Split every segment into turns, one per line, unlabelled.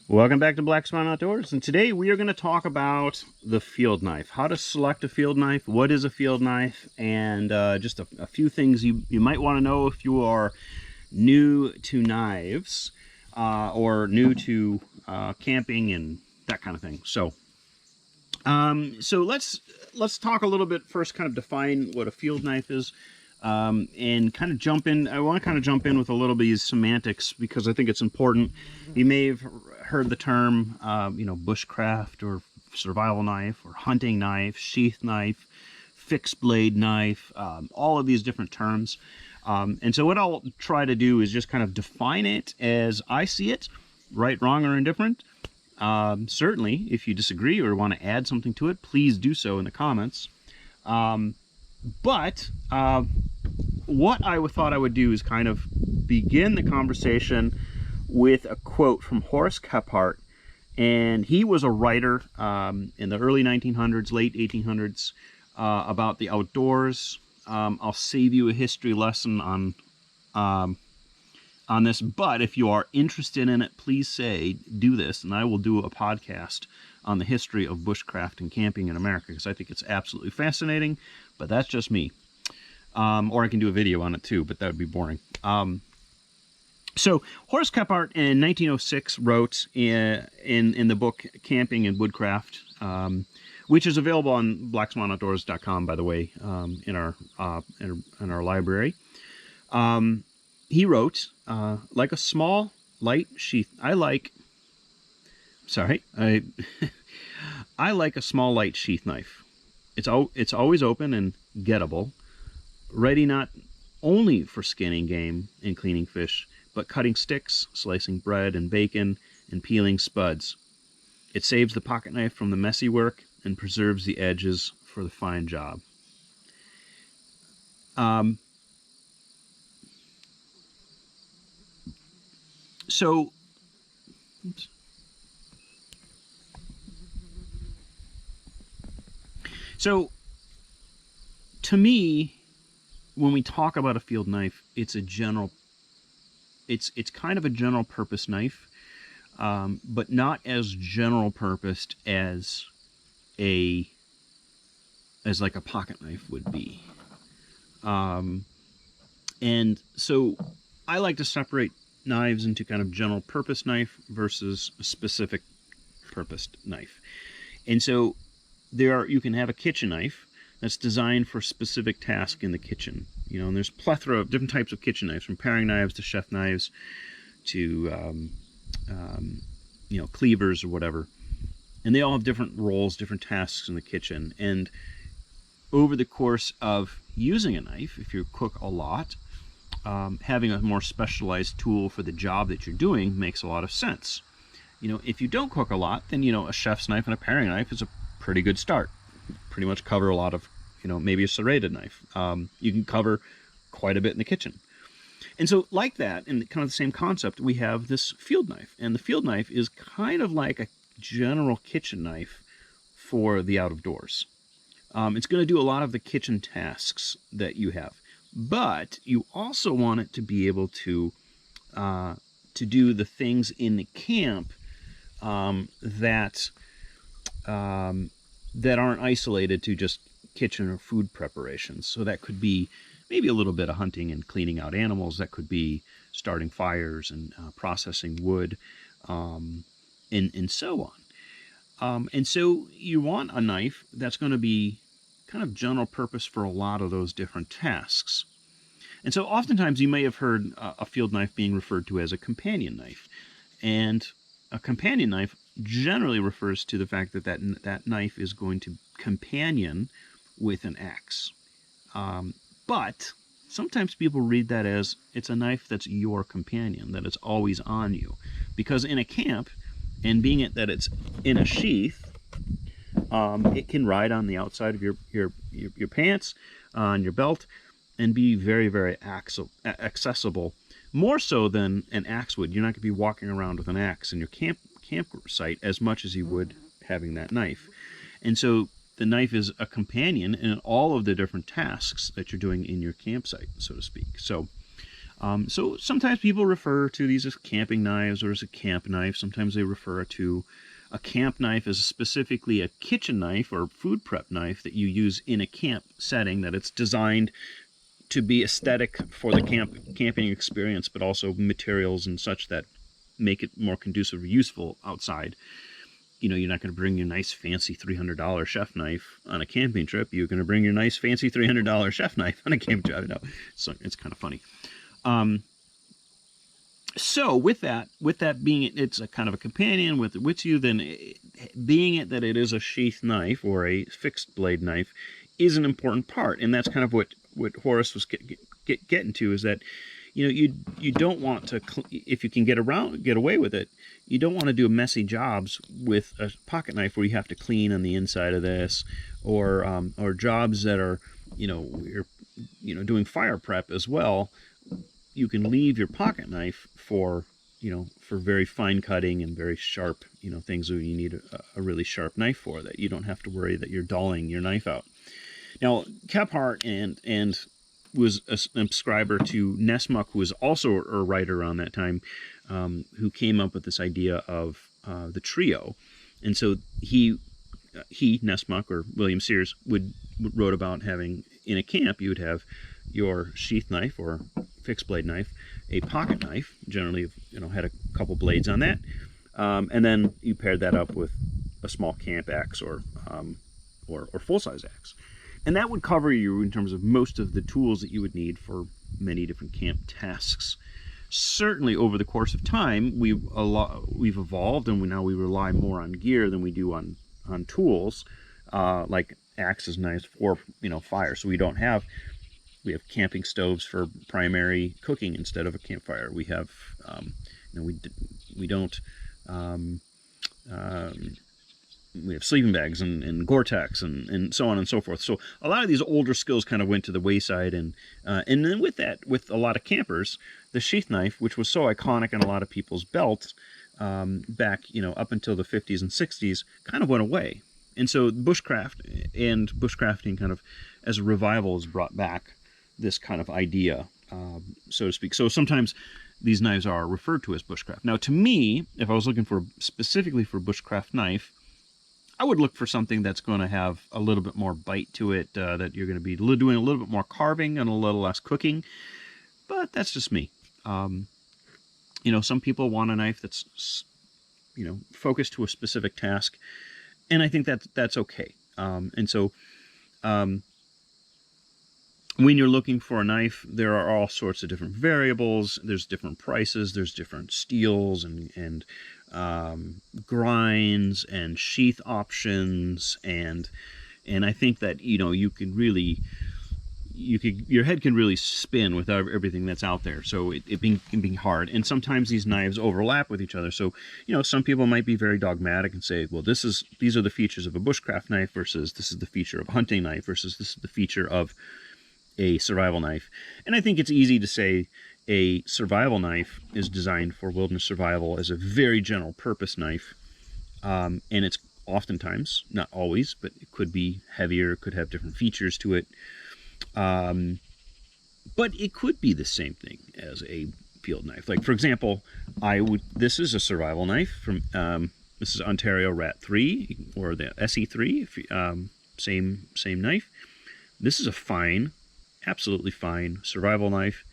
Welcome back to Black Swan Outdoors, and today we are going to talk about the field knife, how to select a field knife, what is a field knife, and just a few things you might want to know if you are new to knives or new to camping and that kind of thing. So let's talk a little bit first, kind of define what a field knife is. And kind of jump in. I want to kind of jump in with a little bit of semantics because I think it's important. You may have heard the term, bushcraft or survival knife or hunting knife, sheath knife, fixed blade knife, all of these different terms. And so what I'll try to do is just kind of define it as I see it, right, wrong, or indifferent. Certainly, if you disagree or want to add something to it, please do so in the comments. But what I thought I would do is kind of begin the conversation with a quote from Horace Kephart. And he was a writer in the early 1900s, late 1800s, about the outdoors. I'll save you a history lesson on this, but if you are interested in it, please do this, and I will do a podcast on the history of bushcraft and camping in America, because I think it's absolutely fascinating, but that's just me. Or I can do a video on it too, but that would be boring. So Horace Kephart in 1906 wrote in the book Camping and Woodcraft, which is available on blackswanoutdoors.com, by the way, in our library. He wrote, like a small light sheath. I like a small light sheath knife. It's always open and gettable, ready not only for skinning game and cleaning fish, but cutting sticks, slicing bread and bacon, and peeling spuds. It saves the pocket knife from the messy work and preserves the edges for the fine job. So to me, when we talk about a field knife, it's kind of a general purpose knife, but not as general purposed as like a pocket knife would be. And so I like to separate knives into kind of general purpose knife versus a specific purposed knife. And so you can have a kitchen knife that's designed for a specific task in the kitchen. And there's a plethora of different types of kitchen knives, from paring knives to chef knives to cleavers or whatever. And they all have different roles, different tasks in the kitchen. And over the course of using a knife, if you cook a lot, having a more specialized tool for the job that you're doing makes a lot of sense. If you don't cook a lot, then a chef's knife and a paring knife is a pretty good start. Pretty much cover a lot of, maybe a serrated knife. You can cover quite a bit in the kitchen. And so like that, in kind of the same concept, we have this field knife. And the field knife is kind of like a general kitchen knife for the out of doors. It's going to do a lot of the kitchen tasks that you have. But you also want it to be able to do the things in the camp that aren't isolated to just kitchen or food preparations. So that could be maybe a little bit of hunting and cleaning out animals. That could be starting fires and processing wood, and so on. And so you want a knife that's going to be kind of general purpose for a lot of those different tasks. And so oftentimes you may have heard a field knife being referred to as a companion knife. And a companion knife generally refers to the fact that that knife is going to companion with an axe. But sometimes people read that as it's a knife that's your companion, that it's always on you. Because in a camp, and being that it's in a sheath, it can ride on the outside of your pants, on your belt, and be very, very accessible. More so than an axe would. You're not going to be walking around with an axe in your campsite as much as you would having that knife. And so the knife is a companion in all of the different tasks that you're doing in your campsite, so to speak. So So sometimes people refer to these as camping knives or as a camp knife. Sometimes they refer to a camp knife as specifically a kitchen knife or food prep knife that you use in a camp setting, that it's designed to be aesthetic for the camping experience, but also materials and such that make it more conducive or useful outside. You know, you're not going to bring your nice fancy $300 chef knife on a camping trip. You're going to bring your nice fancy $300 chef knife on a camping trip. No, so it's kind of funny. So with that being, it's a kind of a companion with you, then being it that it is a sheath knife or a fixed blade knife is an important part. And that's kind of what Horace was getting to, is that, you know, you don't want to, if you can get away with it, you don't want to do messy jobs with a pocket knife where you have to clean on the inside of this, or jobs that are, you're doing fire prep as well. You can leave your pocket knife for very fine cutting and very sharp, things that you need a really sharp knife for, that you don't have to worry that you're dulling your knife out. Now, Kephart and was a subscriber to Nessmuck, who was also a writer around that time, who came up with this idea of the trio. And so he Nessmuck, or William Sears, wrote about having, in a camp, you would have your sheath knife or fixed blade knife, a pocket knife, generally, had a couple blades on that, and then you paired that up with a small camp axe or full-size axe. And that would cover you in terms of most of the tools that you would need for many different camp tasks. Certainly over the course of time, we've evolved, and now we rely more on gear than we do on tools, like axes, knives, or fire. So we have camping stoves for primary cooking instead of a campfire. We have we have sleeping bags and Gore-Tex and so on and so forth. So a lot of these older skills kind of went to the wayside, and then with a lot of campers, the sheath knife, which was so iconic in a lot of people's belts back up until the 50s and 60s, kind of went away. And so bushcraft and bushcrafting kind of as a revival has brought back this kind of idea, so to speak. So sometimes these knives are referred to as bushcraft. Now, to me, if I was looking specifically for a bushcraft knife, I would look for something that's going to have a little bit more bite to it, that you're going to be doing a little bit more carving and a little less cooking. But that's just me. Some people want a knife that's, focused to a specific task, and I think that's okay. And so when you're looking for a knife, there are all sorts of different variables. There's different prices. There's different steels and grinds and sheath options, and I think that you can really your head can really spin with everything that's out there. So it can be hard, and sometimes these knives overlap with each other. So some people might be very dogmatic and say, well, these are the features of a bushcraft knife versus this is the feature of a hunting knife versus this is the feature of a survival knife. And I think it's easy to say a survival knife is designed for wilderness survival as a very general purpose knife, and it's oftentimes, not always, but it could be heavier, it could have different features to it, but it could be the same thing as a field knife. Like, for example, this is a survival knife from this is Ontario Rat 3 or the SE3, same knife. This is a fine, absolutely fine survival knife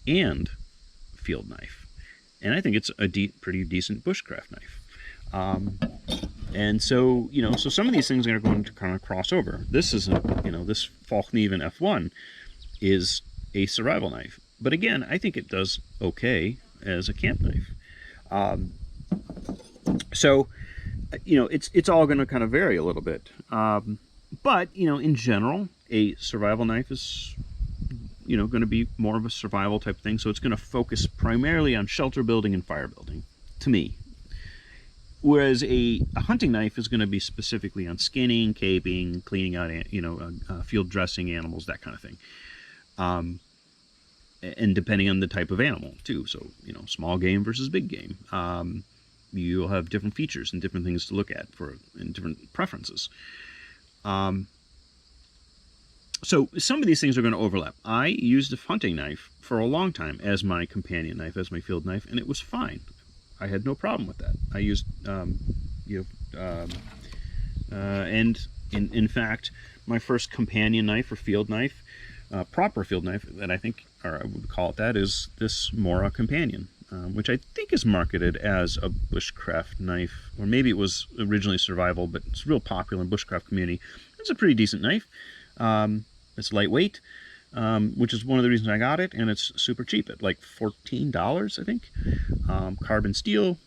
and field knife, and I think it's a pretty decent bushcraft knife. And so so some of these things are going to kind of cross over. This is this Falkneven F1 is a survival knife, but again, I think it does okay as a camp knife. So it's all going to kind of vary a little bit, but in general, a survival knife is going to be more of a survival type thing. So it's going to focus primarily on shelter building and fire building, to me. Whereas a hunting knife is going to be specifically on skinning, caping, cleaning out, field dressing animals, that kind of thing. And depending on the type of animal too. So, small game versus big game. You'll have different features and different things to look at and different preferences. So some of these things are going to overlap. I used a hunting knife for a long time as my companion knife, as my field knife, and it was fine. I had no problem with that. I used, and in fact, my first companion knife or field knife, proper field knife that I think, or I would call it that, is this Mora Companion, which I think is marketed as a bushcraft knife, or maybe it was originally survival, but it's real popular in bushcraft community. It's a pretty decent knife. It's lightweight, which is one of the reasons I got it, and it's super cheap at like $14, I think. Carbon steel.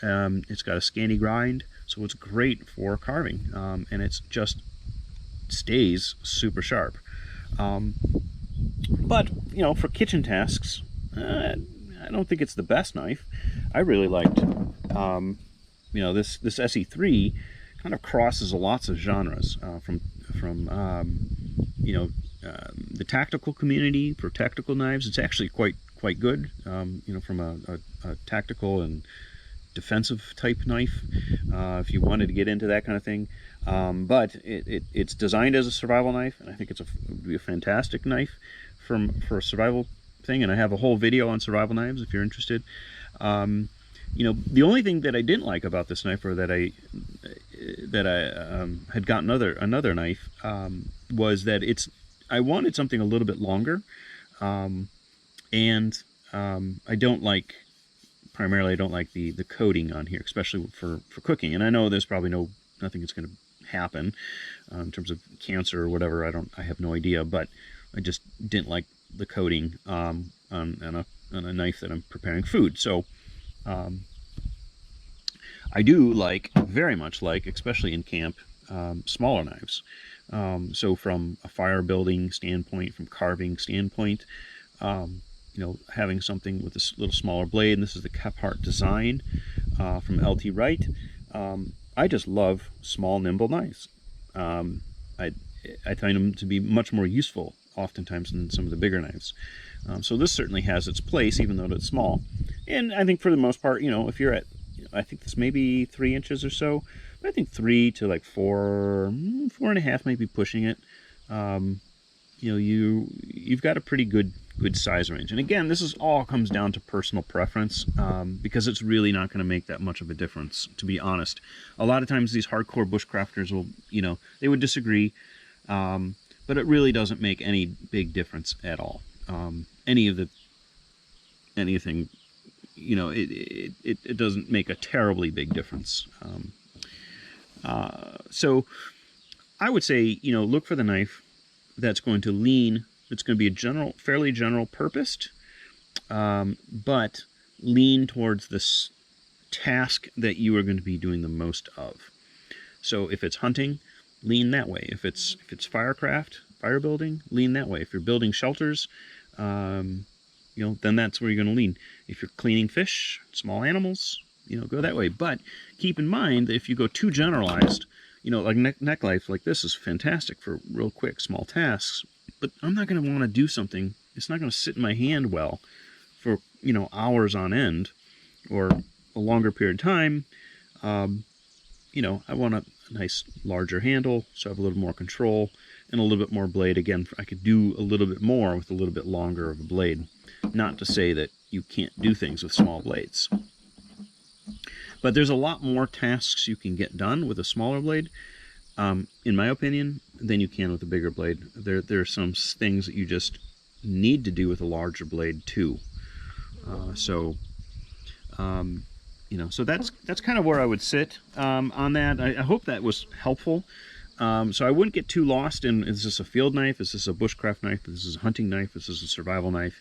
It's got a Scandi grind, so it's great for carving, and it's just stays super sharp. But you know, for kitchen tasks, I don't think it's the best knife. I really liked, you know, this SE3 kind of crosses lots of genres, from you know, the tactical community for tactical knives. It's actually quite good, you know, from a tactical and defensive type knife, if you wanted to get into that kind of thing. But it's designed as a survival knife, and I think it would be a fantastic knife for a survival thing. And I have a whole video on survival knives if you're interested. You know, the only thing that I didn't like about this knife, or that I had gotten another knife, was that I wanted something a little bit longer, and I don't like, primarily I don't like the coating on here, especially for cooking. And I know there's probably nothing that's going to happen in terms of cancer or whatever. I have no idea, but I just didn't like the coating on a knife that I'm preparing food. So I do very much like, especially in camp, smaller knives. So from a fire building standpoint, from carving standpoint, you know, having something with this little smaller blade, and this is the Kephart design from LT Wright. I just love small, nimble knives. I find them to be much more useful oftentimes than some of the bigger knives. So this certainly has its place, even though it's small. And I think for the most part, you know, if you're at, I think this may be 3 inches or so, but I think 3 to like 4.5 might be pushing it. You know, you've got a pretty good size range. And again, this all comes down to personal preference, because it's really not going to make that much of a difference, to be honest. A lot of times these hardcore bushcrafters will, you know, they would disagree, but it really doesn't make any big difference at all. Anything, you know, it doesn't make a terribly big difference. So I would say, you know, look for the knife that's going to lean, it's going to be fairly general purposed, but lean towards this task that you are going to be doing the most of. So if it's hunting, lean that way. If it's firecraft, fire building, lean that way. If you're building shelters, you know, then that's where you're going to lean. If you're cleaning fish, small animals, you know, go that way. But keep in mind that if you go too generalized, you know, like neck knife like this is fantastic for real quick, small tasks, but I'm not going to want to do something. It's not going to sit in my hand well for, you know, hours on end or a longer period of time. You know, I want a nice larger handle, so I have a little more control and a little bit more blade. Again, I could do a little bit more with a little bit longer of a blade. Not to say that you can't do things with small blades. But there's a lot more tasks you can get done with a smaller blade, in my opinion, than you can with a bigger blade. There are some things that you just need to do with a larger blade too. You know, so that's kind of where I would sit on that. I hope that was helpful. So I wouldn't get too lost in, is this a field knife? Is this a bushcraft knife? Is this a hunting knife? Is this a survival knife?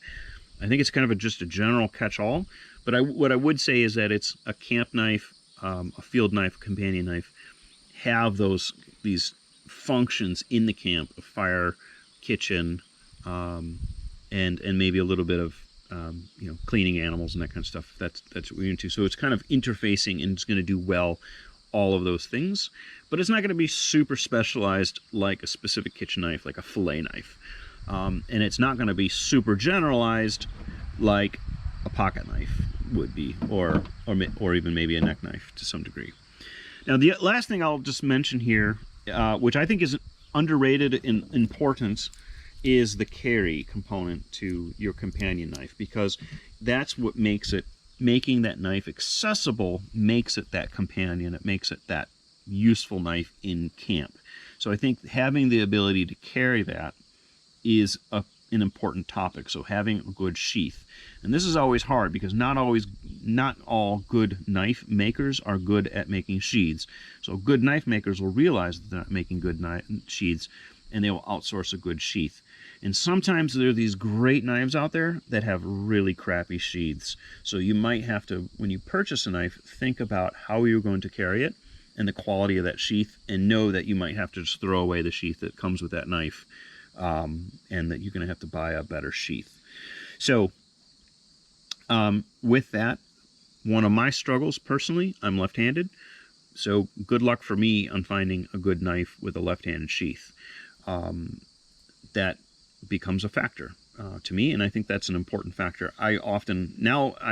I think it's kind of just a general catch-all. But what I would say is that it's a camp knife, a field knife, a companion knife, have these functions in the camp of fire, kitchen, and maybe a little bit of you know, cleaning animals and that kind of stuff. That's what we're into. So it's kind of interfacing, and it's going to do well all of those things. But it's not going to be super specialized like a specific kitchen knife, like a fillet knife. And it's not going to be super generalized like a pocket knife would be, or even maybe a neck knife to some degree. Now, the last thing I'll just mention here, which I think is underrated in importance is the carry component to your companion knife, because that's what makes it, making that knife accessible makes it that companion. It makes it that useful knife in camp. So I think having the ability to carry that is an important topic. So having a good sheath, and this is always hard because not all good knife makers are good at making sheaths. So good knife makers will realize that they're not making good sheaths, and they will outsource a good sheath. And sometimes there are these great knives out there that have really crappy sheaths. So you might have to, when you purchase a knife, think about how you're going to carry it and the quality of that sheath, and know that you might have to just throw away the sheath that comes with that knife, and that you're going to have to buy a better sheath. So with that, one of my struggles personally, I'm left-handed, so good luck for me on finding a good knife with a left-handed sheath. That becomes a factor to me, and I think that's an important factor. I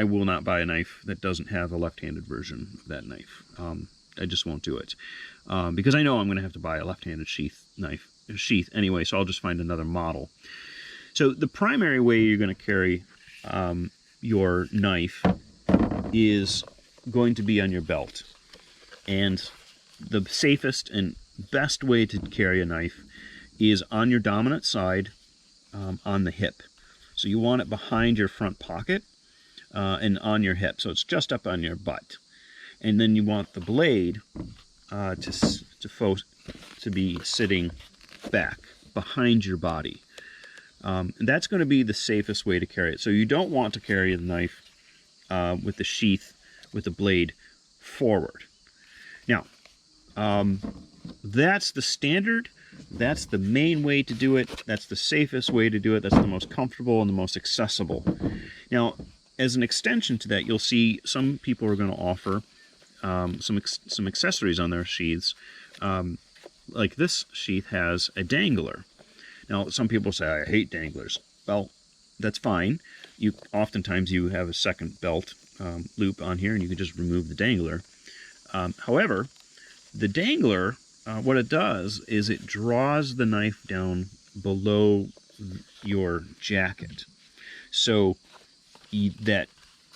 will not buy a knife that doesn't have a left-handed version of that knife. I just won't do it, because I know I'm going to have to buy a left-handed sheath anyway, so I'll just find another model. So the primary way you're going to carry your knife is going to be on your belt, and the safest and best way to carry a knife is on your dominant side, on the hip. So you want it behind your front pocket and on your hip, so it's just up on your butt. And then you want the blade to be sitting back behind your body. And that's going to be the safest way to carry it. So you don't want to carry the knife with the sheath, with the blade forward. Now, that's the standard. That's the main way to do it. That's the safest way to do it. That's the most comfortable and the most accessible. Now, as an extension to that, you'll see some people are going to offer some accessories on their sheaths. Like this sheath has a dangler. Now, some people say, I hate danglers. Well, that's fine. Oftentimes you have a second belt loop on here, and you can just remove the dangler. However, the dangler, what it does is it draws the knife down below your jacket, so that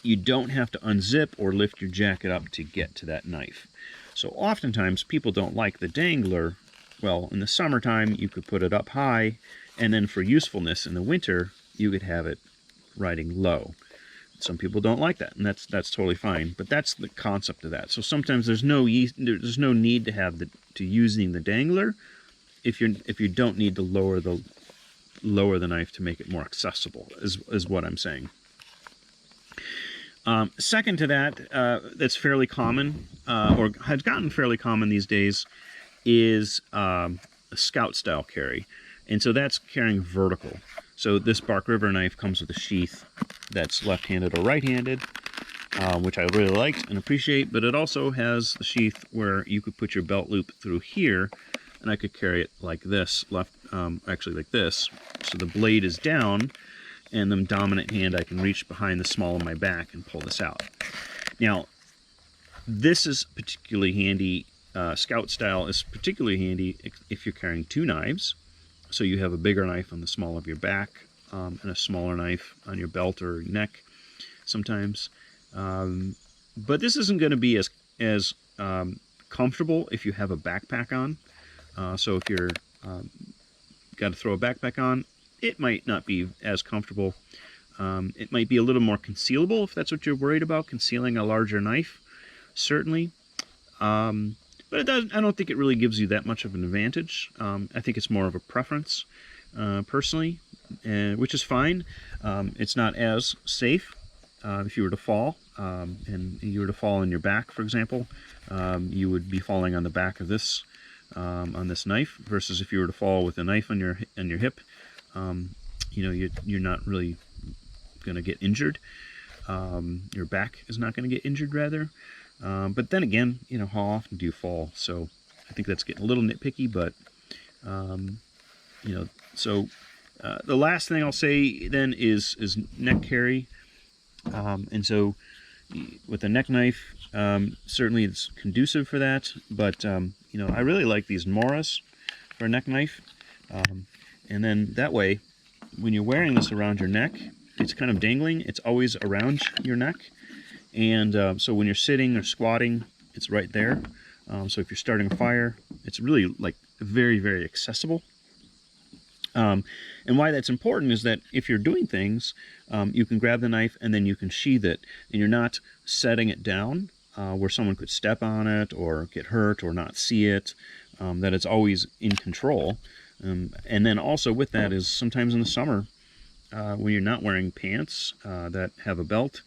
you don't have to unzip or lift your jacket up to get to that knife. So oftentimes people don't like the dangler. Well, in the summertime you could put it up high, and then for usefulness in the winter you could have it riding low. Some people don't like that, and that's totally fine. But that's the concept of that. So sometimes there's no need to have using the dangler if you don't need to lower the knife to make it more accessible. Is what I'm saying. Second to that, that's fairly common, or has gotten fairly common these days, is a scout style carry, and so that's carrying vertical. So this Bark River knife comes with a sheath that's left-handed or right-handed, which I really like and appreciate, but it also has the sheath where you could put your belt loop through here, and I could carry it like this, actually like this. So the blade is down, and the dominant hand I can reach behind the small of my back and pull this out. Now, this is particularly handy, scout style is particularly handy if you're carrying two knives. So you have a bigger knife on the small of your back, and a smaller knife on your belt or neck sometimes. But this isn't going to be as comfortable if you have a backpack on. So if you're got to throw a backpack on, it might not be as comfortable. It might be a little more concealable if that's what you're worried about, concealing a larger knife, certainly. But I don't think it really gives you that much of an advantage. I think it's more of a preference, personally, which is fine. It's not as safe. If you were to fall, and you were to fall on your back, for example, you would be falling on the back of this, on this knife, versus if you were to fall with a knife on your hip, you're not really going to get injured. Your back is not going to get injured, rather. But then again, how often do you fall? So I think that's getting a little nitpicky, but, so the last thing I'll say then is neck carry. And so with a neck knife, certainly it's conducive for that, but, I really like these Morris for a neck knife. And then that way, when you're wearing this around your neck, it's kind of dangling. It's always around your neck. And so when you're sitting or squatting, it's right there. So if you're starting a fire, it's really like very, very accessible. And why that's important is that if you're doing things, you can grab the knife and then you can sheath it, and you're not setting it down where someone could step on it or get hurt or not see it, that it's always in control. And then also with that is sometimes in the summer, when you're not wearing pants that have a belt,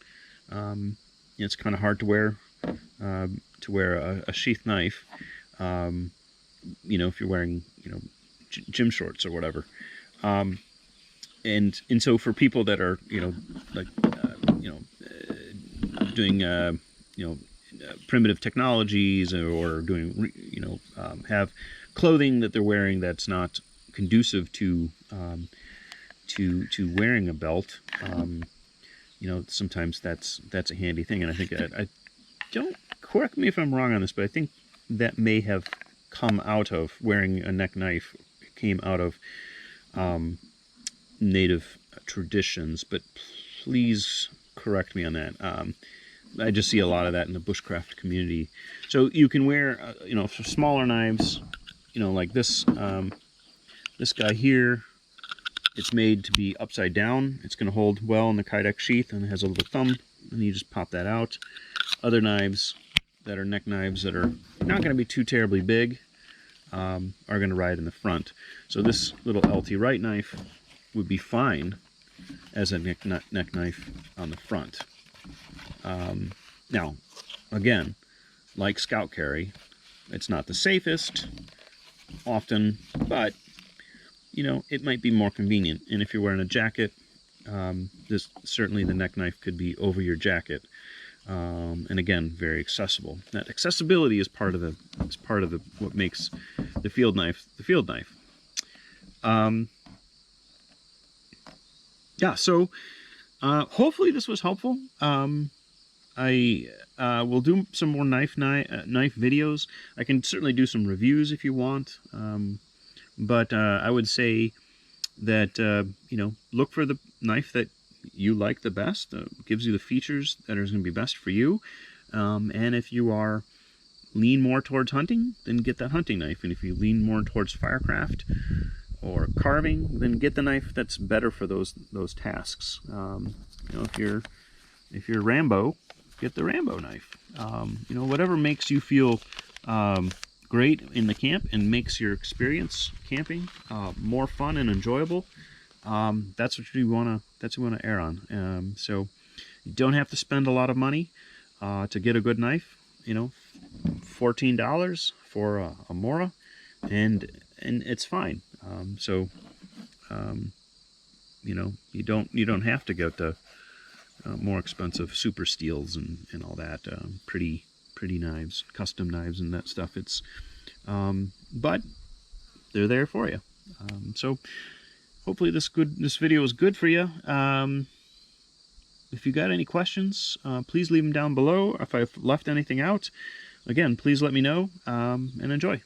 it's kind of hard to wear a sheath knife. If you're wearing gym shorts or whatever. And so for people that are doing primitive technologies or doing have clothing that they're wearing that's not conducive to wearing a belt, sometimes that's a handy thing. And I think I don't, correct me if I'm wrong on this, but I think that may have come out of wearing a neck knife. It came out of native traditions, but please correct me on that. I just see a lot of that in the bushcraft community. So you can wear, for smaller knives, like this guy here. It's made to be upside down. It's going to hold well in the Kydex sheath, and it has a little thumb, and you just pop that out. Other knives that are neck knives that are not going to be too terribly big are going to ride in the front. So this little LT Wright knife would be fine as a neck knife on the front. Now, again, like Scout Carry, it's not the safest often, but it might be more convenient. And if you're wearing a jacket, certainly the neck knife could be over your jacket. And again, very accessible. That accessibility is part of what makes the field knife the field knife. So hopefully this was helpful. I will do some more knife videos. I can certainly do some reviews if you want. But I would say that look for the knife that you like the best, gives you the features that are going to be best for you. And if you lean more towards hunting, then get that hunting knife. And if you lean more towards firecraft or carving, then get the knife that's better for those tasks. If you're Rambo, get the Rambo knife. Whatever makes you feel great in the camp and makes your experience camping more fun and enjoyable. That's what you want to err on. So you don't have to spend a lot of money to get a good knife. $14 for a Mora, and it's fine. You don't have to get the more expensive super steels and all that pretty knives, custom knives and that stuff. It's but they're there for you. So hopefully this video is good for you. If you got any questions, please leave them down below. If I've left anything out, again, please let me know, and enjoy.